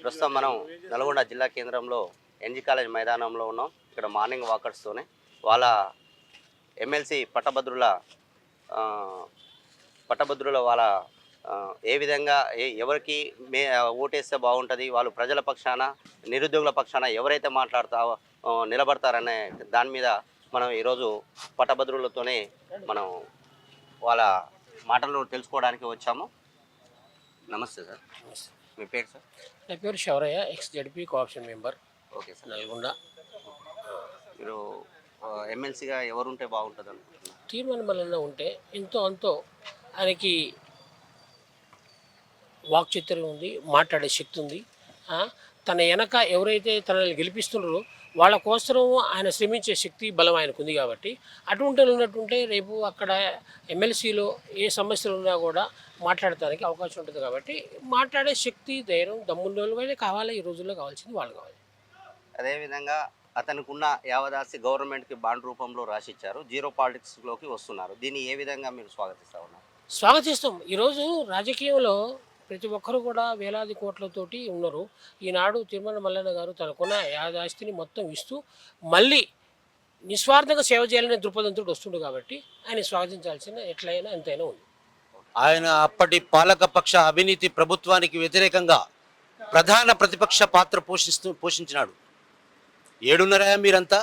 ప్రస్తుతం మనం నల్గొండ జిల్లా కేంద్రంలో ఎన్జీ కాలేజ్ మైదానంలో ఉన్నాం. ఇక్కడ మార్నింగ్ వాకర్స్తోనే వాళ్ళ ఎమ్మెల్సీ పట్టభద్రుల వాళ్ళ ఏ విధంగా ఎవరికి ఓటేస్తే బాగుంటుంది, వాళ్ళు ప్రజల పక్షాన నిరుద్యోగుల పక్షాన ఎవరైతే నిలబడతారనే దాని మీద మనం ఈరోజు పట్టభద్రులతోనే మనం వాళ్ళ మాటలు తెలుసుకోవడానికి వచ్చాము. నమస్తే సార్, మీ పేరు సార్? నా పేరు Shauraiah, XZP co-option member. Okay sir. Nalgonda. మీరు ఎమ్మెల్సీగా ఎవరుంటే బాగుంటుంది అనుకుంటున్నారు? తీర్మానం వలన ఉంటే ఎంతో అంతో ఆయనకి వాక్చిత్రం ఉంది, మాట్లాడే శక్తి ఉంది. తన వెనక ఎవరైతే తనని గెలిపిస్తున్నారో వాళ్ళ కోసం ఆయన శ్రమించే శక్తి బలం ఆయనకు ఉంది. కాబట్టి అటువంటి ఉన్నట్టుంటే రేపు అక్కడ ఎమ్మెల్సీలో ఏ సమస్యలు ఉన్నా కూడా మాట్లాడటానికి అవకాశం ఉంటుంది. కాబట్టి మాట్లాడే శక్తి, ధైర్యం, దమ్మున్న వాళ్ళే కావాలి. ఈ రోజుల్లో కావాల్సింది వాళ్ళు కావాలి. అదేవిధంగా అతనికి ఉన్న యావదాసి గవర్నమెంట్కి బాండ్ రూపంలో రాసిచ్చారు, జీరో పాలిటిక్స్లోకి వస్తున్నారు. దీన్ని ఏ విధంగా మీరు స్వాగతిస్తూ ఉన్నారు? స్వాగతిస్తాం. ఈరోజు రాజకీయంలో ప్రతి ఒక్కరు కూడా వేలాది కోట్లతోటి ఉన్నారు. ఈనాడు తిరుమల మల్లన్న గారు తనకున్న యాదాస్తిని మొత్తం ఇస్తూ మళ్ళీ నిస్వార్థంగా సేవ చేయాలనే దృక్పథంతో వస్తుండు. కాబట్టి ఆయన స్వాగతించాల్సిన ఎట్లయినా ఎంతైనా ఉంది. ఆయన అప్పటి పాలకపక్ష అవినీతి ప్రభుత్వానికి వ్యతిరేకంగా ప్రధాన ప్రతిపక్ష పాత్ర పోషించినాడు. ఏడున్నరా మీరంతా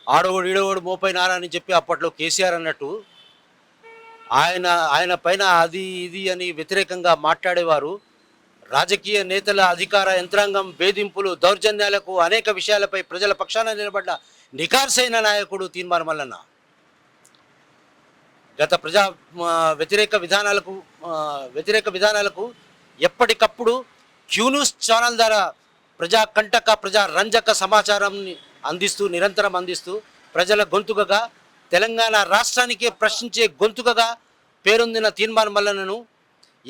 ఆడోడు ఈడోడు మోపై నారా అని చెప్పి అప్పట్లో కేసీఆర్ అన్నట్టు ఆయన పైన అది ఇది అని వ్యతిరేకంగా మాట్లాడేవారు. రాజకీయ నేతల అధికార యంత్రాంగం వేధింపులు, దౌర్జన్యాలకు అనేక విషయాలపై ప్రజల పక్షాన నిలబడ్డ నిఖార్సైన నాయకుడు తీన్మార్ మల్లన్న. గత ప్రజా వ్యతిరేక విధానాలకు ఎప్పటికప్పుడు క్యూన్యూస్ ఛానల్ ద్వారా ప్రజా కంటక, ప్రజా రంజక సమాచారాన్ని నిరంతరం అందిస్తూ ప్రజల గొంతుకగా, తెలంగాణ రాష్ట్రానికే ప్రశ్నించే గొంతుకగా పేరొందిన తీన్మార్ మల్లన్నను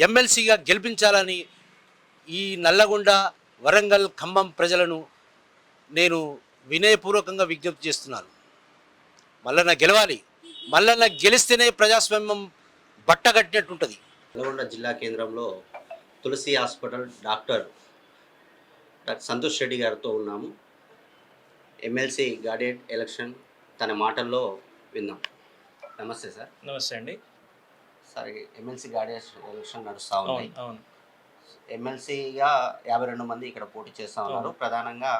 ఎమ్మెల్సీగా గెలిపించాలని ఈ నల్లగొండ, వరంగల్, ఖమ్మం ప్రజలను నేను వినయపూర్వకంగా విజ్ఞప్తి చేస్తున్నాను. మల్లన్న గెలవాలి. మల్లన్న గెలిస్తేనే ప్రజాస్వామ్యం బట్టగట్టినట్టుంటుంది. నల్గొండ జిల్లా కేంద్రంలో తులసి హాస్పిటల్ డాక్టర్ సంతోష్ రెడ్డి గారితో ఉన్నాము. ఎమ్మెల్సీ గార్డెడ్ ఎలక్షన్ తన మాటల్లో విన్నాం. నమస్తే సార్. నమస్తే అండి. సార్, ఎమ్మెల్సీ గార్డెడ్ ఎలక్షన్ నడుస్తూ ఉంది. అవును. ఎమ్మెల్సీగా 52 మంది ఇక్కడ పోటీ చేస్తూ ఉన్నారు. ప్రధానంగా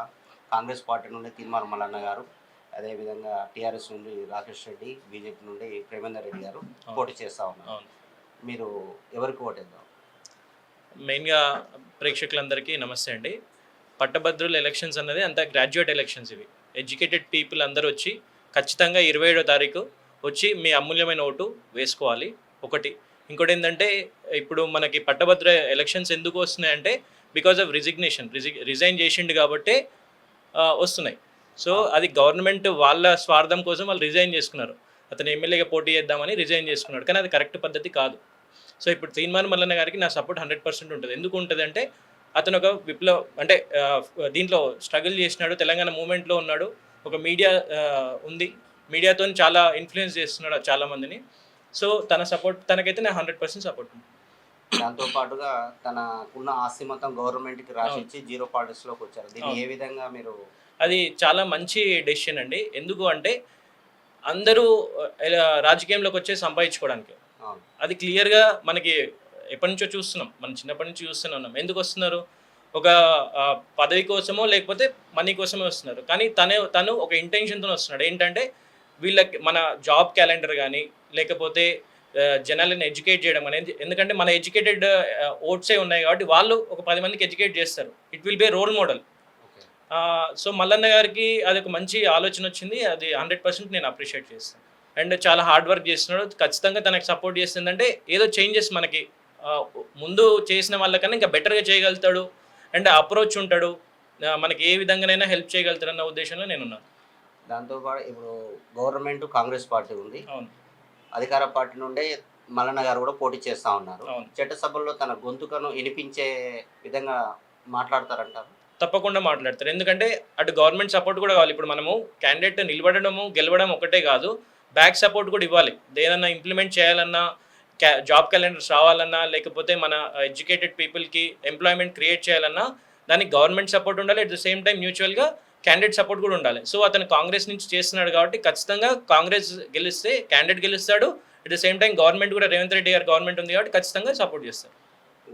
కాంగ్రెస్ పార్టీ నుండి తీన్మార్ మల్లన్న గారు, అదేవిధంగా టీఆర్ఎస్ నుండి రాకేష్ రెడ్డి, బీజేపీ నుండి ప్రేమేందర్ రెడ్డి గారు పోటీ చేస్తూ ఉన్నారు. మీరు ఎవరికి ఓటేద్దాం? మెయిన్గా ప్రేక్షకులందరికీ నమస్తే అండి. పట్టభద్రుల ఎలక్షన్స్ అన్నది అంతా గ్రాడ్యుయేట్ ఎలక్షన్స్. ఇవి ఎడ్యుకేటెడ్ పీపుల్ అందరూ వచ్చి ఖచ్చితంగా 27వ తారీఖు వచ్చి మీ అమూల్యమైన ఓటు వేసుకోవాలి. ఒకటి. ఇంకోటి ఏంటంటే, ఇప్పుడు మనకి పట్టభద్ర ఎలక్షన్స్ ఎందుకు వస్తున్నాయంటే బికాజ్ ఆఫ్ రిజైన్ చేసిండు కాబట్టి వస్తున్నాయి. సో అది గవర్నమెంట్ వాళ్ళ స్వార్థం కోసం వాళ్ళు రిజైన్ చేసుకున్నారు. అతను ఎమ్మెల్యేగా పోటీ చేద్దామని రిజైన్ చేసుకున్నాడు, కానీ అది కరెక్ట్ పద్ధతి కాదు. సో ఇప్పుడు తీన్మార్ మల్లన్న గారికి నా సపోర్ట్ 100% ఉంటుంది. ఎందుకు ఉంటుంది అంటే, అతను ఒక అంటే దీంట్లో స్ట్రగుల్ చేసినాడు, తెలంగాణ మూమెంట్లో ఉన్నాడు, ఒక మీడియా ఉంది, మీడియాతో చాలా ఇన్ఫ్లుయెన్స్ చేస్తున్నాడు చాలామందిని. సో తన సపోర్ట్ తనకైతే నా 100% సపోర్ట్ ఉంది. దాంతోపాటుగా తనకున్న ఆస్తి మొత్తం గవర్నమెంట్కి రాసిచ్చి జీరో పాలిటిక్స్లోకి వచ్చారు. దీన్ని ఏ విధంగా మీరు? అది చాలా మంచి డెసిషన్ అండి. ఎందుకు అంటే అందరూ రాజకీయంలోకి వచ్చే సంపాదించుకోవడానికి. అది క్లియర్గా మనకి ఎప్పటి నుంచో చూస్తున్నాం, మనం చిన్నప్పటి నుంచి చూస్తూనే ఉన్నాం. ఎందుకు వస్తున్నారు? ఒక పదవి కోసమో లేకపోతే మనీ కోసమే వస్తున్నారు. కానీ తను ఒక ఇంటెన్షన్తో వస్తున్నాడు. ఏంటంటే వీళ్ళకి మన జాబ్ క్యాలెండర్ కానీ లేకపోతే జనాలను ఎడ్యుకేట్ చేయడం అనేది. ఎందుకంటే మన ఎడ్యుకేటెడ్ ఓట్సే ఉన్నాయి కాబట్టి వాళ్ళు ఒక 10 మందికి ఎడ్యుకేట్ చేస్తారు. It will be a role model. So Mallanna గారికి అది ఒక మంచి ఆలోచన వచ్చింది. అది 100% నేను అప్రిషియేట్ చేస్తాను. అండ్ చాలా హార్డ్ వర్క్ చేస్తున్నాడు. ఖచ్చితంగా తనకు సపోర్ట్ చేస్తుందంటే ఏదో చేంజెస్ మనకి ముందు చేసిన వాళ్ళకన్నా ఇంకా బెటర్గా చేయగలుగుతాడు. అండ్ అప్రోచ్ ఉంటాడు, మనకి ఏ విధంగానైనా హెల్ప్ చేయగలుగుతాడు అన్న ఉద్దేశంలో నేనున్నాను. దాంతోపాటు ఇప్పుడు గవర్నమెంట్ కాంగ్రెస్ పార్టీ ఉంది, అవును, అధికార పార్టీ నుండే మల్లన్న గారు కూడా పోటీ చేస్తూ ఉన్నారు. చట్టసభల్లో తన గొంతుకను వినిపించే విధంగా మాట్లాడతారంటారు? తప్పకుండా మాట్లాడతారు. ఎందుకంటే అటు గవర్నమెంట్ సపోర్ట్ కూడా కావాలి. ఇప్పుడు మనము క్యాండిడేట్ నిలబడము గెలవడం ఒకటే కాదు, బ్యాక్ సపోర్ట్ కూడా ఇవ్వాలి. ఏదన్నా ఇంప్లిమెంట్ చేయాలన్నా జాబ్ క్యాలెండర్స్ రావాలన్నా, లేకపోతే మన ఎడ్యుకేటెడ్ పీపుల్కి ఎంప్లాయ్మెంట్ క్రియేట్ చేయాలన్నా దానికి గవర్నమెంట్ సపోర్ట్ ఉండాలి. అట్ ద సేమ్ టైం మ్యూచువల్గా క్యాండిడేట్ సపోర్ట్ కూడా ఉండాలి. సో అతను కాంగ్రెస్ నుంచి చేస్తున్నాడు కాబట్టి ఖచ్చితంగా కాంగ్రెస్ గెలిస్తే క్యాండిడేట్ గెలుస్తాడు. At the same time government కూడా రేవంత్ రెడ్డి గారు గవర్నమెంట్ ఉంది కాబట్టి ఖచ్చితంగా సపోర్ట్ చేస్తారు.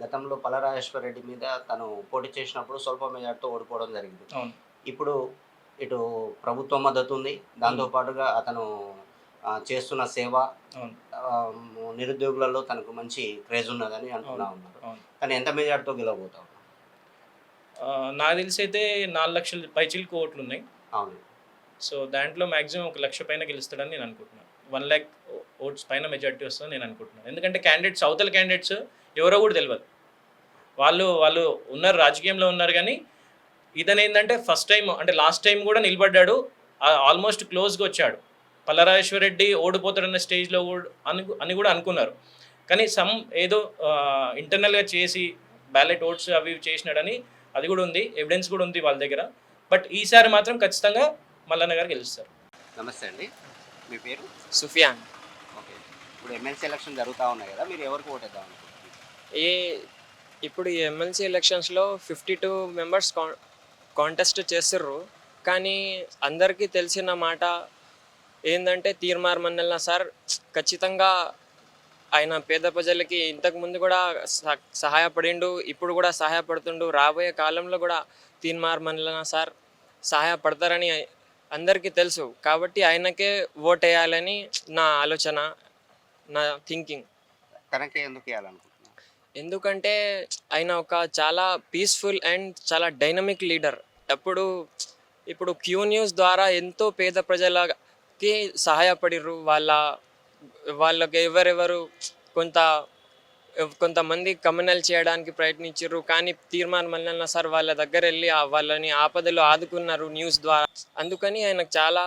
గతంలో పలరాజేశ్వర రెడ్డి మీద తను పోటీ చేసినప్పుడు స్వల్ప మెజార్టీతో ఓడిపోవడం జరిగింది. అవును. ఇప్పుడు ఇటు ప్రభుత్వం మద్దతు ఉంది, దాంతోపాటుగా అతను చేస్తున్న సేవ, అవును. నిరుద్యోగులలో తనకు మంచి క్రేజ్ ఉన్నదని అంటున్నా ఉన్నారు. అవును. కానీ ఎంత మెజార్టీతో గెలవబోతా ఉన్నారు? నాకు తెలిసి అయితే 4 లక్షల పైచిలకు ఓట్లు ఉన్నాయి. అవును. సో దాంట్లో మ్యాక్సిమం 1 లక్ష పైన గెలుస్తాడని నేను అనుకుంటున్నాను. 1 lakh ఓట్స్ పైన మెజార్టీ వస్తుందని నేను అనుకుంటున్నాను. ఎందుకంటే క్యాండిడేట్స్, అవతల క్యాండిడేట్స్ ఎవరో కూడా తెలియదు. వాళ్ళు ఉన్నారు, రాజకీయంలో ఉన్నారు, కానీ ఇతను ఏంటంటే ఫస్ట్ టైం అంటే లాస్ట్ టైం కూడా నిలబడ్డాడు, ఆల్మోస్ట్ క్లోజ్గా వచ్చాడు. పల్లరాజేశ్వర రెడ్డి ఓడిపోతాడన్న స్టేజ్లో కూడా అని కూడా అనుకున్నారు. కానీ ఏదో ఇంటర్నల్గా చేసి బ్యాలెట్ ఓట్స్ అవి చేసినాడని అది కూడా ఉంది, ఎవిడెన్స్ కూడా ఉంది వాళ్ళ దగ్గర. బట్ ఈసారి మాత్రం ఖచ్చితంగా మల్లన్న గారు గెలుస్తారు. నమస్తే అండి, మీ పేరు? సుఫియాన్. ఓకే, ఇప్పుడు ఎమ్మెల్సీ ఎలక్షన్ జరుగుతూ ఉన్నాయి కదా, మీరు ఎవరికి ఓటేద్దాం అనుకుంటున్నారు? ఇప్పుడు ఈ ఎమ్మెల్సీ ఎలక్షన్స్లో 52 మెంబర్స్ కాంటెస్ట్ చేస్తుర్రు. కానీ అందరికీ తెలిసిన మాట ఏంటంటే తీర్మార్ మన్నెల్లా సార్ ఖచ్చితంగా ఆయన పేద ప్రజలకి ఇంతకుముందు కూడా సహాయపడిండు, ఇప్పుడు కూడా సహాయపడుతుండు, రాబోయే కాలంలో కూడా తీర్మార్ మన్నెల్లా సార్ సహాయపడతారని అందరికీ తెలుసు. కాబట్టి ఆయనకే ఓట్ వేయాలని నా ఆలోచన, నా థింకింగ్. తనకే ఎందుకు వేయాలనుకుంటున్నారు? ఎందుకంటే ఆయన ఒక చాలా పీస్ఫుల్ అండ్ చాలా డైనమిక్ లీడర్. ఇప్పుడు క్యూ న్యూస్ ద్వారా ఎంతో పేద ప్రజలకి సహాయపడిర్రు. వాళ్ళకి ఎవరెవరు కొంతమంది కమ్యూనల్ చేయడానికి ప్రయత్నించారు, కానీ తీర్మాన్ మల్లన్న సార్ వాళ్ళ దగ్గర వెళ్ళి వాళ్ళని ఆపదలో ఆదుకున్నారు న్యూస్ ద్వారా. అందుకని ఆయనకు చాలా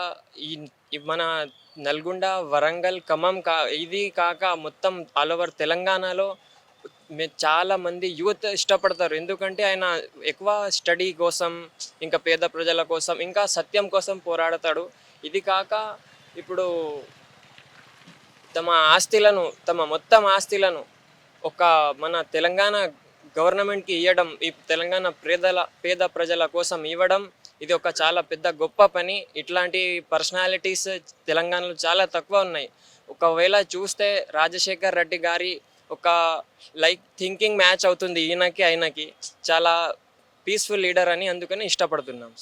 మన నల్గొండ, వరంగల్, ఖమ్మం ఇది కాక మొత్తం ఆల్ ఓవర్ తెలంగాణలో చాలా మంది యూత్ ఇష్టపడతారు. ఎందుకంటే ఆయన ఎక్కువ స్టడీ కోసం, ఇంకా పేద ప్రజల కోసం, ఇంకా సత్యం కోసం పోరాడతాడు. ఇది కాక ఇప్పుడు తమ మొత్తం ఆస్తులను మన తెలంగాణ గవర్నమెంట్కి ఇవ్వడం, ఈ తెలంగాణ పేద ప్రజల కోసం ఇవ్వడం, ఇది ఒక చాలా పెద్ద గొప్ప పని. ఇట్లాంటి పర్సనాలిటీస్ తెలంగాణలో చాలా తక్కువ ఉన్నాయి. ఒకవేళ చూస్తే రాజశేఖర్ రెడ్డి గారి ఒక థింకింగ్ మ్యాచ్ అవుతుంది ఈయనకి ఆయనకి. చాలా పీస్ఫుల్ లీడర్ అని అందుకని ఇష్టపడుతున్నాం.